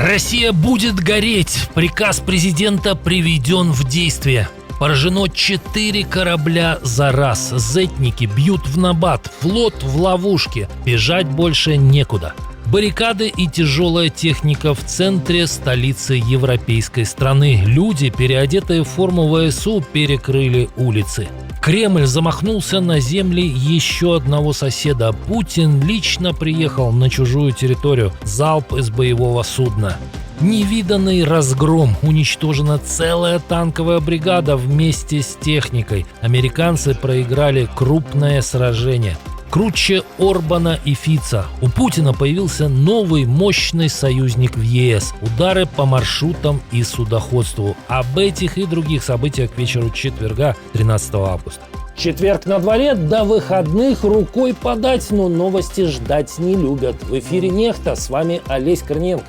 Россия будет гореть. Приказ президента приведен в действие. Поражено 4 корабля за раз. Зетники бьют в набат. Флот в ловушке. Бежать больше некуда. Баррикады и тяжелая техника в центре столицы европейской страны. Люди, переодетые в форму ВСУ, перекрыли улицы. Кремль замахнулся на земли еще одного соседа. Путин лично приехал на чужую территорию. Залп из боевого судна. Невиданный разгром. Уничтожена целая танковая бригада вместе с техникой. Американцы проиграли крупное сражение. Круче Орбана и Фица. У Путина появился новый мощный союзник в ЕС. Удары по маршрутам и судоходству. Об этих и других событиях к вечеру четверга, 13 августа. Четверг на дворе, до выходных рукой подать, но новости ждать не любят. В эфире «Нехта», с вами Олесь Корниенко.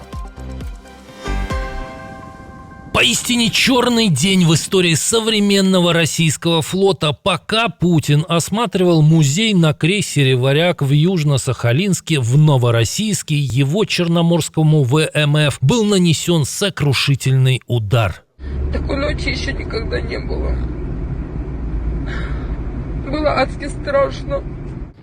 Поистине черный день в истории современного российского флота. Пока Путин осматривал музей на крейсере «Варяг» в Южно-Сахалинске, в Новороссийске, его Черноморскому ВМФ был нанесен сокрушительный удар. Такой ночи еще никогда не было. Было адски страшно.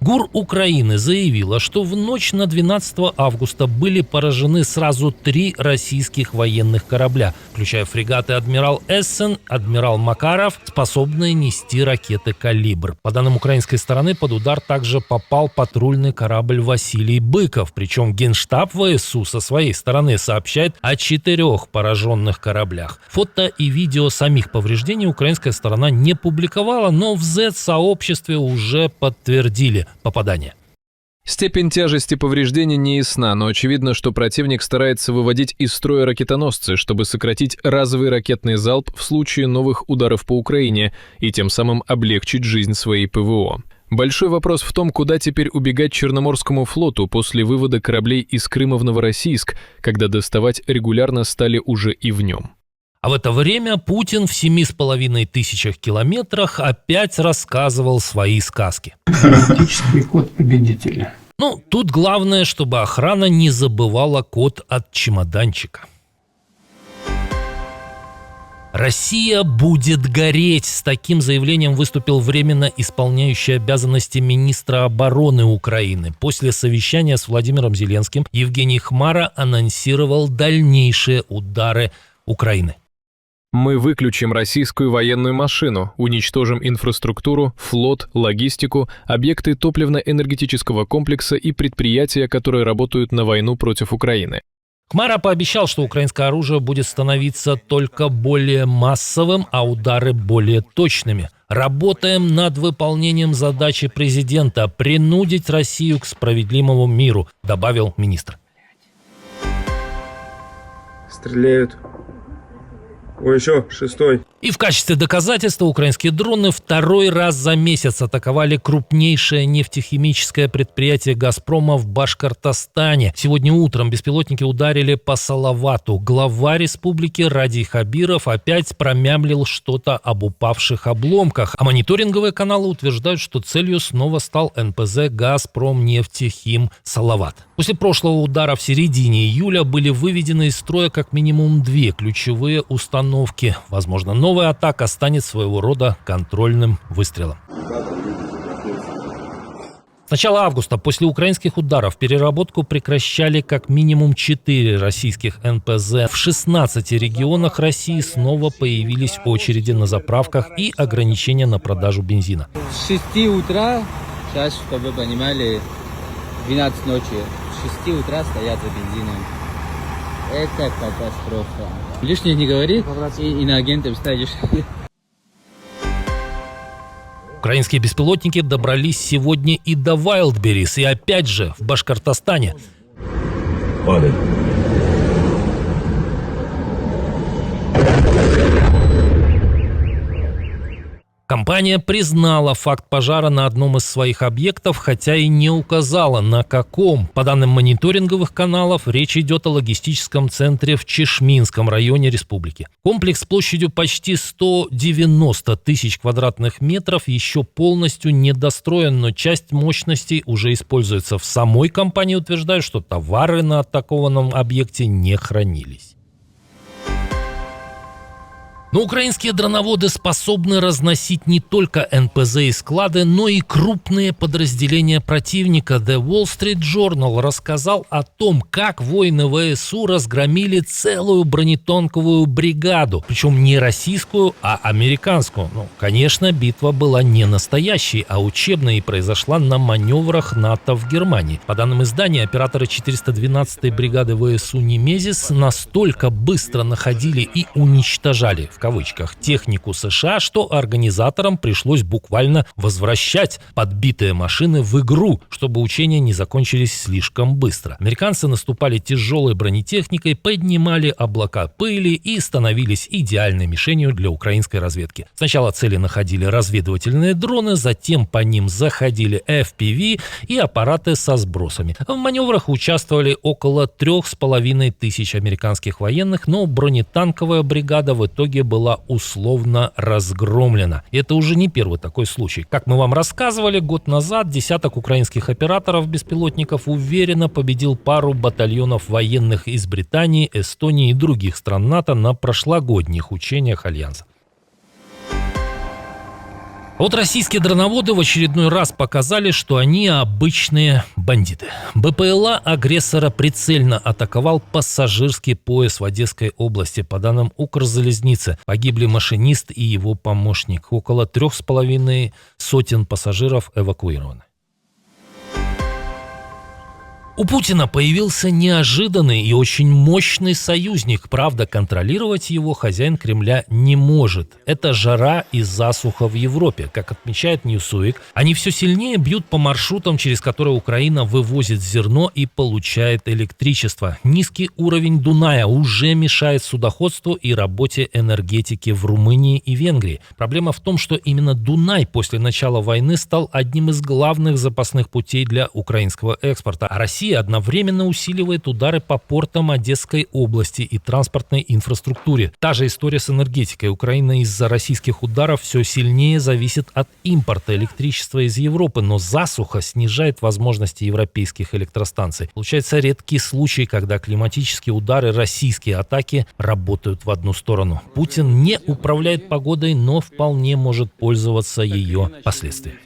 ГУР Украины заявила, что в ночь на 12 августа были поражены сразу 3 российских военных корабля, включая фрегаты «Адмирал Эссен», «Адмирал Макаров», способные нести ракеты «Калибр». По данным украинской стороны, под удар также попал патрульный корабль «Василий Быков». Причем Генштаб ВСУ со своей стороны сообщает о 4 пораженных кораблях. Фото и видео самих повреждений украинская сторона не публиковала, но в Z-сообществе уже подтвердили попадание. Степень тяжести повреждений не ясна, но очевидно, что противник старается выводить из строя ракетоносцы, чтобы сократить разовый ракетный залп в случае новых ударов по Украине и тем самым облегчить жизнь своей ПВО. Большой вопрос в том, куда теперь убегать Черноморскому флоту после вывода кораблей из Крыма в Новороссийск, когда доставать регулярно стали уже и в нем. А в это время Путин в 7500 километрах опять рассказывал свои сказки. Фактический код победителя. Ну, тут главное, чтобы охрана не забывала код от чемоданчика. Россия будет гореть. С таким заявлением выступил временно исполняющий обязанности министра обороны Украины. После совещания с Владимиром Зеленским Евгений Хмара анонсировал дальнейшие удары Украины. Мы выключим российскую военную машину, уничтожим инфраструктуру, флот, логистику, объекты топливно-энергетического комплекса и предприятия, которые работают на войну против Украины. Хмара пообещал, что украинское оружие будет становиться только более массовым, а удары более точными. Работаем над выполнением задачи президента – принудить Россию к справедливому миру, добавил министр. Стреляют. Ой, еще 6-й. И в качестве доказательства украинские дроны второй раз за месяц атаковали крупнейшее нефтехимическое предприятие «Газпрома» в Башкортостане. Сегодня утром беспилотники ударили по Салавату. Глава республики Радий Хабиров опять промямлил что-то об упавших обломках. А мониторинговые каналы утверждают, что целью снова стал НПЗ «Газпромнефтехим Салават». После прошлого удара в середине июля были выведены из строя как минимум 2 ключевые установки. Возможно, новая атака станет своего рода контрольным выстрелом. С начала августа после украинских ударов переработку прекращали как минимум 4 российских НПЗ. В 16 регионах России снова появились очереди на заправках и ограничения на продажу бензина. С 6 утра, сейчас, чтобы вы понимали, 12 ночи, с 6 утра стоят за бензином. Это катастрофа. Лишнее не говори, и на агентов ставишь. Украинские беспилотники добрались сегодня и до Вайлдберрис, и опять же в Башкортостане. Падает. Компания признала факт пожара на одном из своих объектов, хотя и не указала на каком. По данным мониторинговых каналов, речь идет о логистическом центре в Чешминском районе республики. Комплекс площадью почти 190 тысяч квадратных метров еще полностью недостроен, но часть мощностей уже используется. В самой компании утверждают, что товары на атакованном объекте не хранились. Но украинские дроноводы способны разносить не только НПЗ и склады, но и крупные подразделения противника. The Wall Street Journal рассказал о том, как воины ВСУ разгромили целую бронетанковую бригаду. Причем не российскую, а американскую. Конечно, битва была не настоящей, а учебной и произошла на маневрах НАТО в Германии. По данным издания, операторы 412-й бригады ВСУ «Немезис» настолько быстро находили и уничтожали, в кавычках, технику США, что организаторам пришлось буквально возвращать подбитые машины в игру, чтобы учения не закончились слишком быстро. Американцы наступали тяжелой бронетехникой, поднимали облака пыли и становились идеальной мишенью для украинской разведки. Сначала цели находили разведывательные дроны, затем по ним заходили FPV и аппараты со сбросами. В маневрах участвовали около 3500 американских военных, но бронетанковая бригада в итоге была условно разгромлена. И это уже не первый такой случай. Как мы вам рассказывали, год назад десяток украинских операторов беспилотников уверенно победил пару батальонов военных из Британии, Эстонии и других стран НАТО на прошлогодних учениях Альянса. Вот российские дроноводы в очередной раз показали, что они обычные бандиты. БПЛА агрессора прицельно атаковал пассажирский поезд в Одесской области. По данным Укрзалезницы, погибли машинист и его помощник. Около 350 пассажиров эвакуированы. У Путина появился неожиданный и очень мощный союзник. Правда, контролировать его хозяин Кремля не может. Это жара и засуха в Европе. Как отмечает Newsweek, они все сильнее бьют по маршрутам, через которые Украина вывозит зерно и получает электричество. Низкий уровень Дуная уже мешает судоходству и работе энергетики в Румынии и Венгрии. Проблема в том, что именно Дунай после начала войны стал одним из главных запасных путей для украинского экспорта. А Россия одновременно усиливает удары по портам Одесской области и транспортной инфраструктуре. Та же история с энергетикой. Украина из-за российских ударов все сильнее зависит от импорта электричества из Европы, но засуха снижает возможности европейских электростанций. Получается редкий случай, когда климатические удары, российские атаки работают в одну сторону. Путин не управляет погодой, но вполне может пользоваться ее последствиями.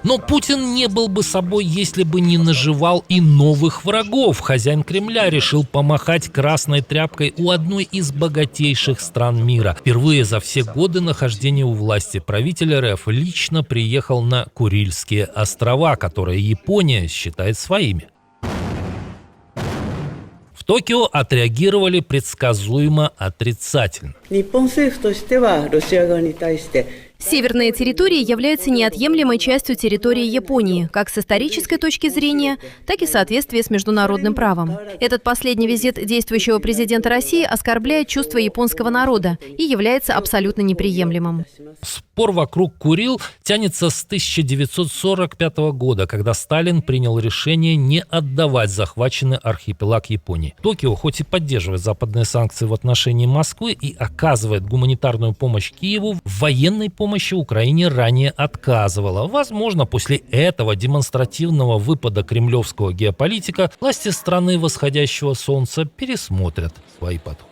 Но Путин не был бы собой, если бы не наживал и новых врагов. Хозяин Кремля решил помахать красной тряпкой у одной из богатейших стран мира. Впервые за все годы нахождения у власти правитель РФ лично приехал на Курильские острова, которые Япония считает своими. В Токио отреагировали предсказуемо отрицательно. Северные территории являются неотъемлемой частью территории Японии, как с исторической точки зрения, так и в соответствии с международным правом. Этот последний визит действующего президента России оскорбляет чувства японского народа и является абсолютно неприемлемым. Спор вокруг Курил тянется с 1945 года, когда Сталин принял решение не отдавать захваченный архипелаг Японии. Токио хоть и поддерживает западные санкции в отношении Москвы и оказывает гуманитарную помощь Киеву, в военной помощи Украине ранее отказывала. Возможно, после этого демонстративного выпада кремлевского геополитика власти страны восходящего солнца пересмотрят свои подходы.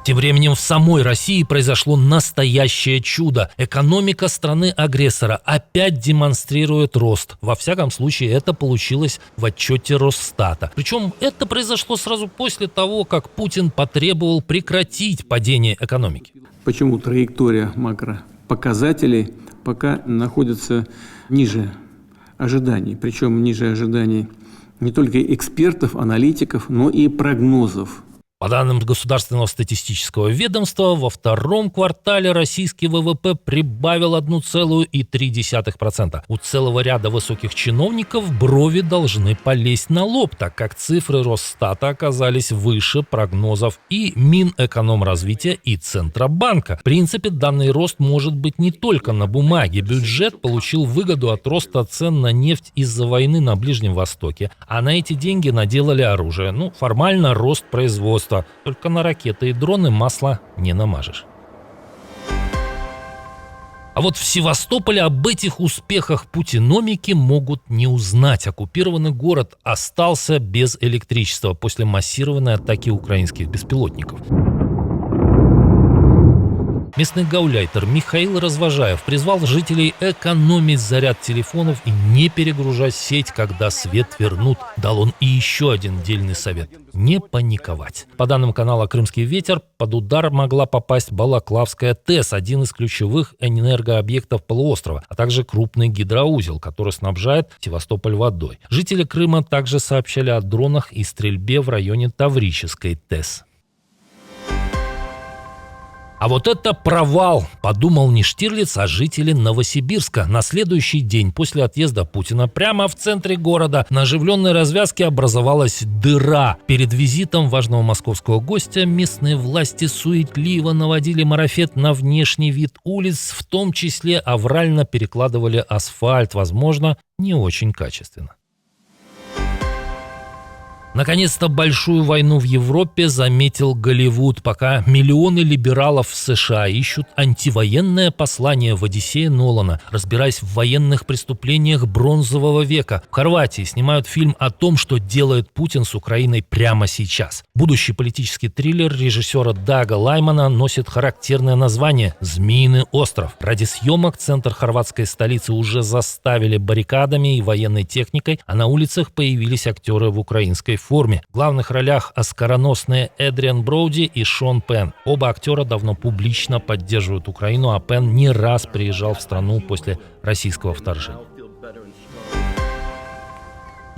Тем временем в самой России произошло настоящее чудо. Экономика страны-агрессора опять демонстрирует рост. Во всяком случае, это получилось в отчете Росстата. Причем это произошло сразу после того, как Путин потребовал прекратить падение экономики. Почему траектория макропоказателей пока находится ниже ожиданий, причем ниже ожиданий не только экспертов, аналитиков, но и прогнозов. По данным Государственного статистического ведомства, во втором квартале российский ВВП прибавил 1,3%. У целого ряда высоких чиновников брови должны полезть на лоб, так как цифры Росстата оказались выше прогнозов и Минэкономразвития, и Центробанка. В принципе, данный рост может быть не только на бумаге. Бюджет получил выгоду от роста цен на нефть из-за войны на Ближнем Востоке, а на эти деньги наделали оружие. Формально рост производства. Только на ракеты и дроны масла не намажешь. А вот в Севастополе об этих успехах путиномики могут не узнать. Оккупированный город остался без электричества после массированной атаки украинских беспилотников. Местный гауляйтер Михаил Развожаев призвал жителей экономить заряд телефонов и не перегружать сеть, когда свет вернут. Дал он и еще один дельный совет – не паниковать. По данным канала «Крымский ветер», под удар могла попасть Балаклавская ТЭС, один из ключевых энергообъектов полуострова, а также крупный гидроузел, который снабжает Севастополь водой. Жители Крыма также сообщали о дронах и стрельбе в районе Таврической ТЭС. А вот это провал, подумал не Штирлиц, а жители Новосибирска. На следующий день после отъезда Путина прямо в центре города на оживленной развязке образовалась дыра. Перед визитом важного московского гостя местные власти суетливо наводили марафет на внешний вид улиц, в том числе аврально перекладывали асфальт, возможно, не очень качественно. Наконец-то большую войну в Европе заметил Голливуд, пока миллионы либералов в США ищут антивоенное послание в «Одиссее» Нолана, разбираясь в военных преступлениях Бронзового века. В Хорватии снимают фильм о том, что делает Путин с Украиной прямо сейчас. Будущий политический триллер режиссера Дага Лаймана носит характерное название «Змеиный остров». Ради съемок центр хорватской столицы уже заставили баррикадами и военной техникой, а на улицах появились актеры в украинской форме. В главных ролях оскароносные Эдриан Броуди и Шон Пенн. Оба актера давно публично поддерживают Украину, а Пенн не раз приезжал в страну после российского вторжения.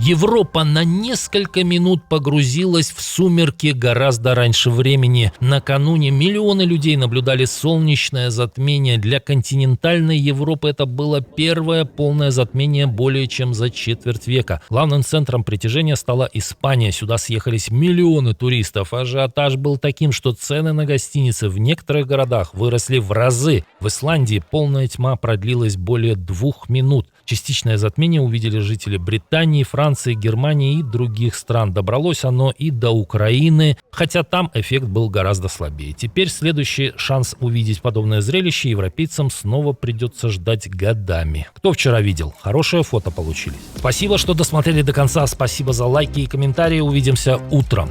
Европа на несколько минут погрузилась в сумерки гораздо раньше времени. Накануне миллионы людей наблюдали солнечное затмение. Для континентальной Европы это было первое полное затмение более чем за четверть века. Главным центром притяжения стала Испания. Сюда съехались миллионы туристов. Ажиотаж был таким, что цены на гостиницы в некоторых городах выросли в разы. В Исландии полная тьма продлилась более 2 минут. Частичное затмение увидели жители Британии, Франции, Германии и других стран. Добралось оно и до Украины, хотя там эффект был гораздо слабее. Теперь следующий шанс увидеть подобное зрелище европейцам снова придется ждать годами. Кто вчера видел? Хорошее фото получились. Спасибо, что досмотрели до конца. Спасибо за лайки и комментарии. Увидимся утром.